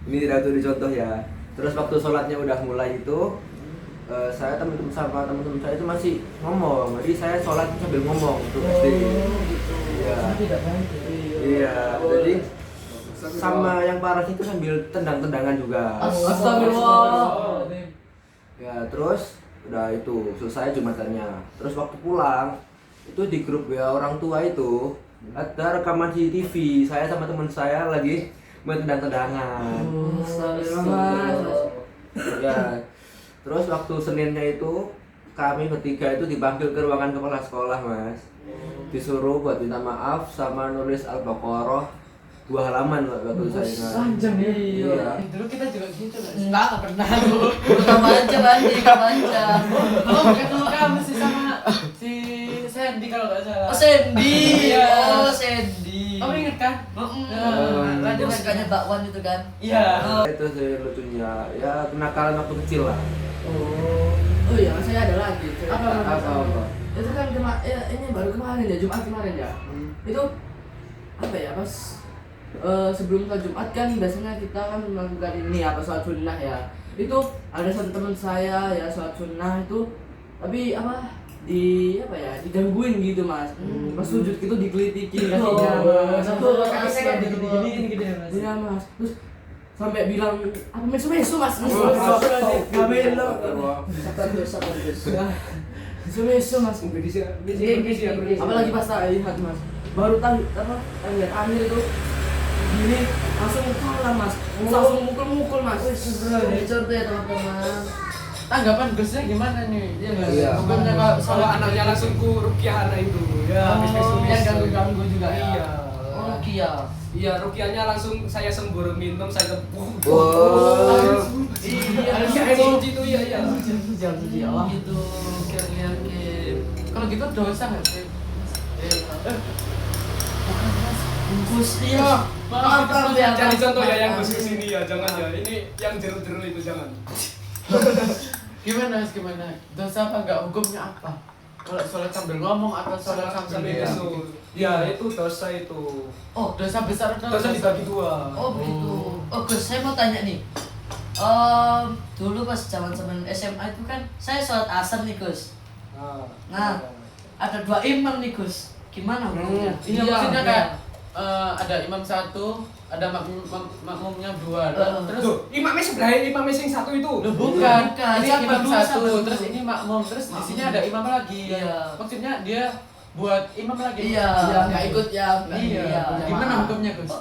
Ini tidak tuh dicontoh ya. Terus waktu sholatnya udah mulai itu saya sama teman-teman saya itu masih ngomong. Jadi saya sholat sambil ngomong untuk SD. gitu. Iya. Tidak baik. Iya. Jadi sama yang parah itu sambil tendang-tendangan juga. Astagfirullah. Ya terus udah itu selesai Jumatannya. Terus waktu pulang itu di grup ya orang tua itu ada rekaman CCTV saya sama teman saya lagi main tendang-tendangan. Astagfirullah. Ya. Terus waktu Seninnya itu kami bertiga itu dipanggil ke ruangan kepala sekolah mas, disuruh buat minta maaf sama nulis Al-Baqarah 2 halaman waktu saya ingat. Panjang ya. Iya. Dulu kita juga gitu nggak sih? Enggak pernah. Kamu aja Bandi, kamu aja. Oh, ketemu kamu sih sama si Sandy kalau nggak salah. Oh Sandy. Iya. Oh Sandy. Kamu inget kan? Lanjut sukanya bakwan itu kan. Iya. Itu sih lucunya, ya kenakalan waktu kecil lah. Oh iya, saya ada lagi. Apa? Itu kan ini baru kemarin ya, Jumat kemarin ya. Itu apa ya, pas sebelum sholat Jumat kan biasanya kita kan melakukan ini apa sholat sunnah ya. Itu ada satu teman saya ya sholat sunnah itu, tapi apa digangguin gitu mas. Pas sujud gitu digelitikin kakinya. Satu kaki gini mas. Iya mas. Terus sampai bilang apa mesu mas. Mesu mas. Apalagi pas tak lihat mas. Baru tahu apa akhir itu gini langsung kalah mas. Langsung mukul mas. Bocor tuh ya teman-teman. Tanggapan Gusnya gimana nih? Iya nggak? Iya. Bukannya kalau Kalau anaknya langsung ku rukiah anak itu. Ya, Yang ganggu juga ya. Iya. Oh Kia. Iya, rukiahnya langsung saya sembur minum, saya tepuk. Wow. Iya, kayak suci itu ya. Allah. Gitu. Oke. kalau gitu dosa nggak sih? Bukan mas. Bungkus iya. Maaf ya. Jadi contoh ya yang khusus ini ya, jangan ya. Ini yang jeruk-jeruk itu jangan. Gimana mas, gimana? Dosa apa enggak? Hukumnya apa? Kalau sholat sambil ngomong atau sholat sambil Sampai bilang? besok. Ya, itu dosa itu. Oh, Dosa besar atau Dosa dibagi dua. oh begitu. Oh Gus, saya mau tanya nih. Dulu pas zaman SMA itu kan saya sholat asar nih Gus. Nah, ada 2 imam nih Gus. Gimana hukumnya? Iya, maksudnya kayak ada imam satu, ada makmumnya 2. Terus Tuh, imamnya sebelah imamnya sing satu itu. Loh, bukan. Bukan. Ini Sabar imam dulu, satu, sabar dulu. terus ini makmum, terus di sini ada imam lagi. Iya. Maksudnya dia buat imam lagi. Iya. Ya nggak ikut ya. Iya. Gimana hukumnya Gus?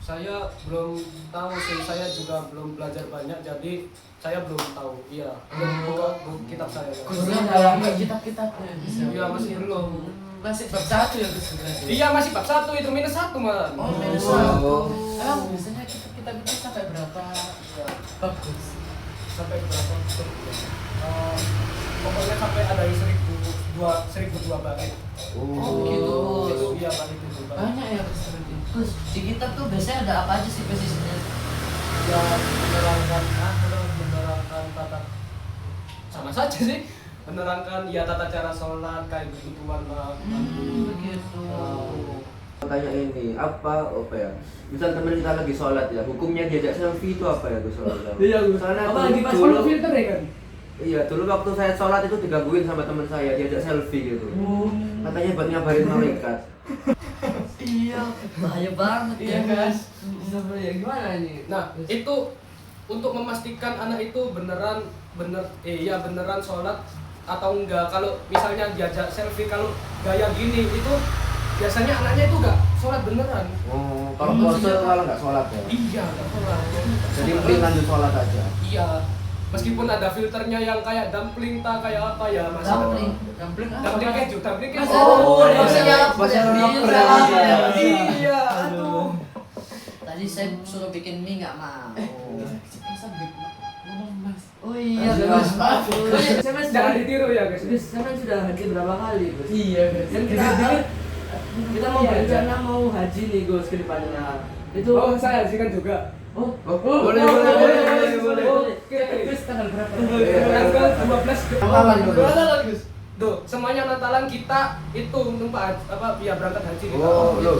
Saya belum tahu sih, saya juga belum belajar banyak, jadi saya belum tahu. Iya, belum buka kitab saya. Ya. Gusnya dalam kitab-kitabnya. Iya, masih belum. Masih bab 1 ya Gus berarti. Iya, masih bab 1 itu -1 man. Oh, minus Oh. 1. Emang biasanya kitab itu sampai berapa bab Gus? Sampai berapa? Pokoknya sampai ada yang 1002 bait. Oh, gitu. Itu iya kan itu. Banyak ya Gus berarti. Gus, di kitab tuh biasanya ada apa aja sih Gus isinya? Ya menerangkan tata sama saja sih. Menerangkan ya tata cara sholat kayak kebutuhan lah. Begitu. Tanya ini apa ya? Misal teman kita lagi sholat ya, hukumnya diajak selfie itu apa ya Gus? Iya Gus. Soalnya Apalagi pas dulu, filter ya kan. iya dulu waktu saya sholat itu digangguin sama teman saya, diajak selfie gitu. Katanya buat ngabarin malaikat. Iya, bahaya banget Iya ya. Gus. Ya gimana ini? Nah, itu untuk memastikan anak itu beneran sholat atau enggak. Kalau misalnya diajak selfie kalau gaya gini itu biasanya anaknya itu enggak sholat beneran. Oh, kalau pose malah nggak sholat ya? Iya, enggak sholat. Jadi mending lanjut sholat aja. Iya. Meskipun ada filternya yang kayak dumpling kayak apa ya, masih Dumpling. Dumpling apa? Dumpling Mas? keju, dumpling keju. Oh, iya. maksudnya Bahasa iya. Arab. Iya, aduh. Tadi saya suruh bikin mie nggak mau. Masa ngomong Mas? Oh iya, Aduh. Gus. Maaf. Saya mas Jangan ditiru ya, guys. Gus, saya kan sudah haji berapa kali Gus? Iya Gus. Dan kita mau berencana mau haji nih Gus ke depannya. Itu Oh, saya hajikan juga. Oh, Boleh. Gus tanggal berapa? Tanggal 12 Kapan tuh, Gus? Gus. Tuh, semuanya Natalan kita itu numpak apa ya berangkat haji kita. Oh, loh.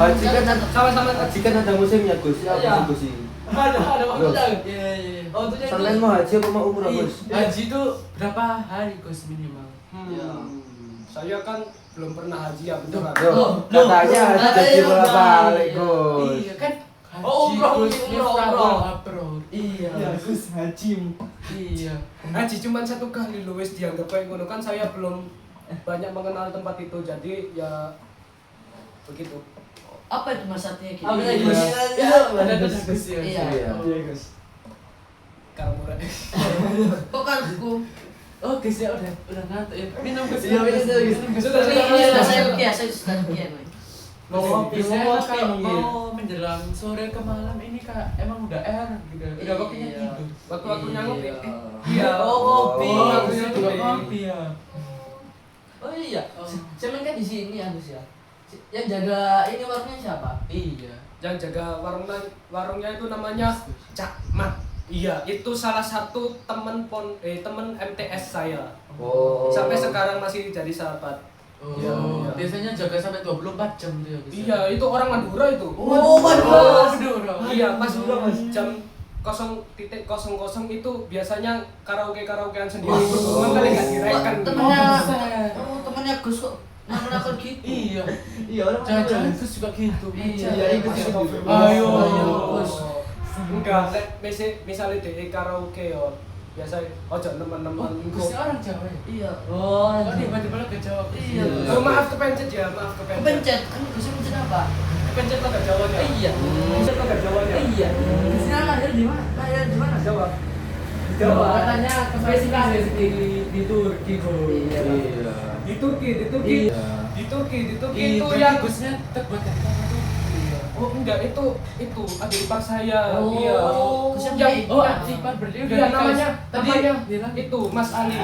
Haji kan Sama-sama haji kan ada musimnya Gus. Ya, Iya. Gus sih. Ada maksudnya. Iya, iya. Oh, itu Kalian mau haji apa mau umroh Iya. Gus? Haji itu berapa hari Gus minimal? Iya. Saya kan belum pernah haji ya beneran. Loh, katanya haji bolak-balik Gus. Iya kan. Oh, umroh, Gus, umroh. Miftahul Iya. Gus haji. Iya. Haji cuma 1 kali loh wis dianggap kayak ngono kan saya belum banyak mengenal tempat itu jadi ya begitu. Apa itu mas artinya gitu? Apa lagi? Iya, ada Gus ya. Iya. Iya. Gus. Kamu Kok kan aku? Oh, Gus ya udah ngantuk ya. Minum Gus. Iya, minum, Gus. Minum Gus. Sudah, Iya, saya rukiah, saya sudah rukiah. Mau ngopi, Mau saya ngopi kalau nih. mau menjelang sore ke malam ini kak emang udah gitu, udah waktunya Iya. tidur. waktu-waktunya ngopi. Iya. Iya. Oh, ngopi. Oh, waktunya waktunya juga ngopi. ngopi ya. Oh iya, Oh. Cemen kan di sini ya Gus ya. Yang jaga ini warungnya siapa? Iya. Yang jaga warungnya itu namanya Cak Mat. Iya, itu salah satu temen MTS saya. Oh. Sampai sekarang masih jadi sahabat. Oh, Iya, iya. biasanya jaga sampai 24 jam tuh ya Gus. Iya, itu orang Madura itu. Oh, Madura. Iya, pas jam 0.00 itu biasanya karaokean sendiri. Cuman kali nggak direkan. Temennya, Oh, temennya Gus kok nakal gitu. Iya. Iya, orang Jangan-jangan itu juga gitu. Iya, ikut sih. Ayo. Bos. Enggak, misalnya di karaoke yo. Biasa ojo teman-teman. Gus orang Jawa ya? Iya. Oh, Oh, tiba-tiba lo ke Jawa. Iya. Oh, maaf kepencet ya, maaf kepencet. Kepencet, kan Gus pencet apa? Kepencet lo gak Jawanya. Iya. Kepencet lo gak Jawanya. iya. Di sini lahir di mana? Lahir di mana? Jawa. Jawa. Katanya spesifikasi di Turki, Bro. Iya. Di Turki Iya. itu yang Gusnya terbuat dari apa tuh? oh enggak itu adik ipar saya. Oh. Iya. Gus yang Yang- Oh, ipar berdiri udah Iya nikah. namanya Tadi bilang itu Mas Ali.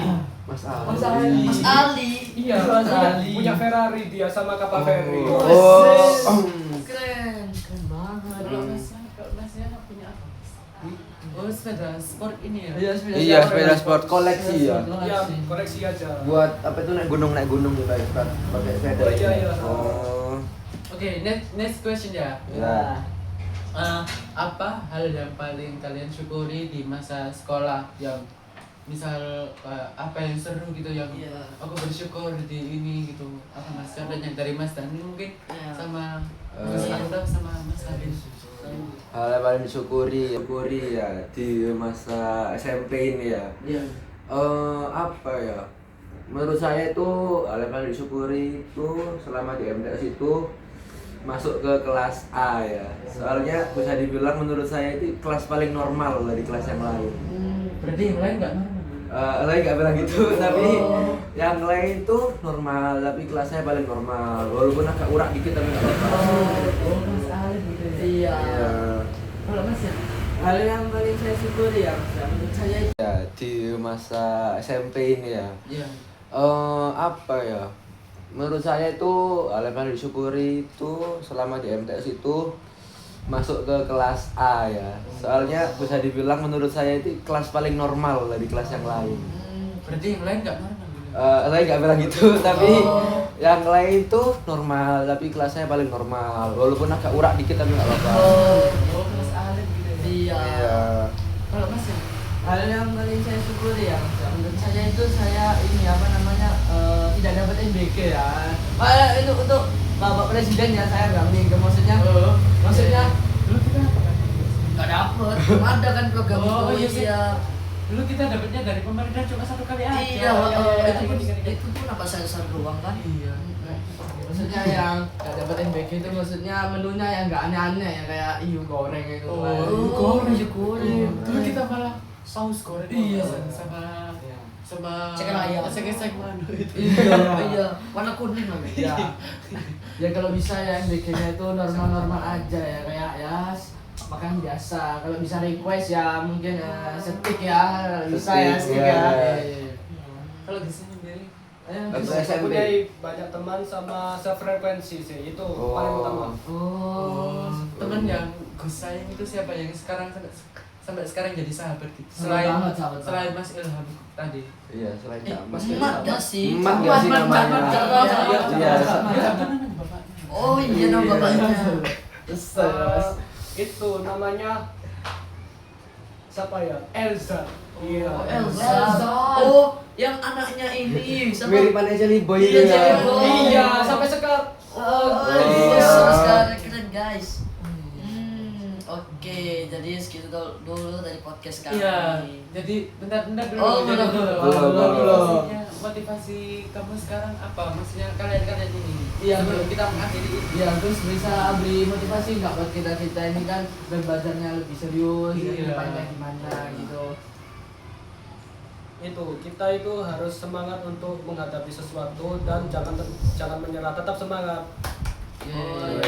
Mas Ali. Mas Ali. Mas Ali. Iya, Mas punya- Ali. punya Ferrari dia sama kapal ferry. Oh. Keren. Keren banget. Kalau masnya punya apa? Oh, sepeda sport ini ya? Iya, sepeda sport koleksi ya. Iya, koreksi aja. Buat apa itu naik gunung gitu ya, pakai sepeda. Oh, iya. Oh. Oke, next question ya. Ya. Apa hal yang paling kalian syukuri di masa sekolah yang misal apa yang seru gitu yang Iya. aku bersyukur di ini gitu apa Mas Kardan yang dari Mas Dani mungkin Iya. sama Mas Arda sama Mas Adin. Hal yang paling syukuri ya di masa SMP ini ya. Iya. Apa ya? Menurut saya itu hal yang paling disyukuri itu selama di MTS itu masuk ke kelas A ya. Soalnya bisa dibilang menurut saya itu kelas paling normal dari kelas yang lain. Berarti yang lain nggak normal? Lain nggak bilang gitu, tapi yang lain itu normal, tapi kelasnya paling normal. Walaupun agak urak dikit tapi nggak apa-apa. Oh, Mas Ali gitu ya. Iya. Iya. Kalau Mas ya, hal yang paling saya syukuri ya, Mas, ya, menurut saya itu Ya, di masa SMP ini ya. Iya. Apa ya? Menurut saya itu hal yang paling disyukuri itu selama di MTS itu masuk ke kelas A ya. Soalnya bisa dibilang menurut saya itu kelas paling normal dari kelas yang lain. Berarti yang lain nggak normal gitu. Saya nggak bilang gitu, tapi yang lain itu normal, tapi kelasnya paling normal. Walaupun agak urak dikit tapi nggak apa-apa. Oh, Mas Alif gitu ya. Iya. Iya. Kalau Mas ya? hal yang paling saya syukuri ya, Mas, ya. Menurut saya itu saya ini apa namanya tidak dapat MBK ya. Itu untuk Bapak Presiden ya, saya nggak minggu maksudnya. Maksudnya Dulu kita apa kan? Nggak dapet. Ada kan program Oh, itu. iya sih. Iya. Dulu kita dapatnya dari pemerintah cuma satu kali aja. Iya. Iya. Itu pun apa sayur doang kan? Iya. maksudnya yang nggak dapat MBK itu maksudnya menunya yang nggak aneh-aneh ya kayak iu goreng itu. Oh, Kayak- iu goreng. Iu goreng. Dulu kita malah saus goreng Iya. sama Ceker ayam. Sek madu itu. Iya. Iya. Warna kuning lagi. Ya. Ya kalau bisa ya MBK-nya itu normal-normal aja ya kayak ya makan biasa. Kalau bisa request ya mungkin steak ya bisa ya steak ya. Iya. Kalau di sini sendiri Waktu Saya SMP. punya banyak teman sama sefrekuensi sih, itu paling utama. oh, teman yang Gus sayang itu siapa yang sekarang sampai sekarang jadi sahabat gitu. Sahabat banget, sahabat Selain Mas Ilham tadi. Iya, selain Mas. Emak gak sih? Emak nggak sih namanya? Iya. Iya. Apa namanya bapaknya? Oh iya nama bapaknya. Itu namanya siapa ya? Elza. Iya. Oh, Elsa. Oh, yang anaknya ini. Siapa? Miripan Jelly Boy Iya, itu ya. Jelly Boy. Iya, sampai sekarang. Oh, iya. sekarang keren guys. Oke, jadi segitu dulu dari podcast kami. Iya, jadi bentar dulu. Oh, jadi belum. Motivasinya, motivasi kamu sekarang apa? Maksudnya kalian ini. Iya, sebelum kita mengakhiri ini. Ya terus bisa beli motivasi nggak buat kita ini kan belajarnya lebih serius, Iya. ya, depannya gimana gitu. Itu kita itu harus semangat untuk menghadapi sesuatu dan jangan menyerah, tetap semangat. Iya.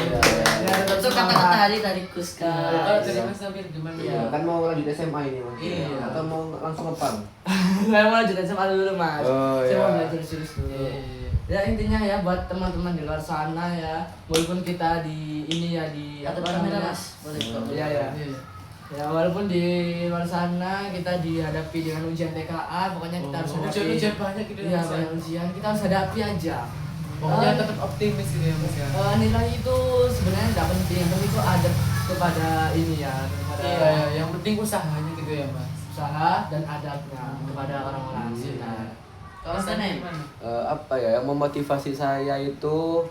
Itu kata-kata dari Kuska. Kalau dari Mas Samir gimana? Iya, kan mau lanjut SMA ini Mas. Iya. Atau mau langsung ngepang? Saya mau lanjut SMA dulu mas. Oh, Saya iya. mau belajar serius dulu. Ya intinya ya buat teman-teman di luar sana ya, walaupun kita di ini ya di Ada apa kamera namanya? mas, boleh. Iya ya. Ya walaupun di luar sana kita dihadapi dengan ujian TKA, pokoknya kita harus hadapi. Ujian banyak gitu Iya ya, Mas, ya? banyak ujian, kita harus hadapi aja. Pokoknya tetap optimis gitu ya Mas ya. Nilai itu sebenarnya nggak penting, yang penting itu ada kepada ini ya, kepada Iya, yang penting usahanya gitu ya Mas. usaha dan adabnya kepada orang-orang sekitar. Kalau Tanem? Apa ya yang memotivasi saya itu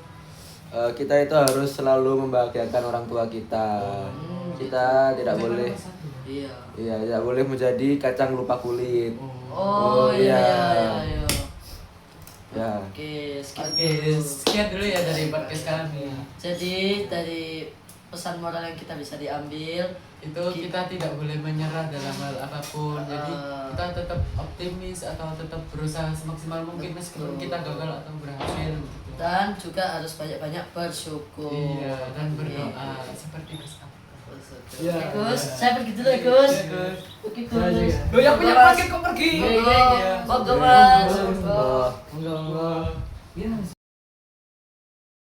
kita itu harus selalu membahagiakan orang tua kita. Kita tidak boleh Iya. iya tidak boleh menjadi kacang lupa kulit. Oh, iya, iya, iya. Ya. Oke, sekian Oke, dulu. sekian dulu ya dari podcast kami. Jadi dari pesan moral yang kita bisa diambil Itu kita tidak boleh menyerah dalam hal apapun. Jadi kita tetap optimis atau tetap berusaha semaksimal mungkin meskipun kita gagal atau berhasil. Gitu. dan juga harus banyak-banyak bersyukur. Iya, dan berdoa seperti Gus. Oke, Gus, saya pergi dulu ya, Gus. Oke, Gus. Lo yang punya paket kok pergi. Monggo, Mas. Oh. Enggak. Ya,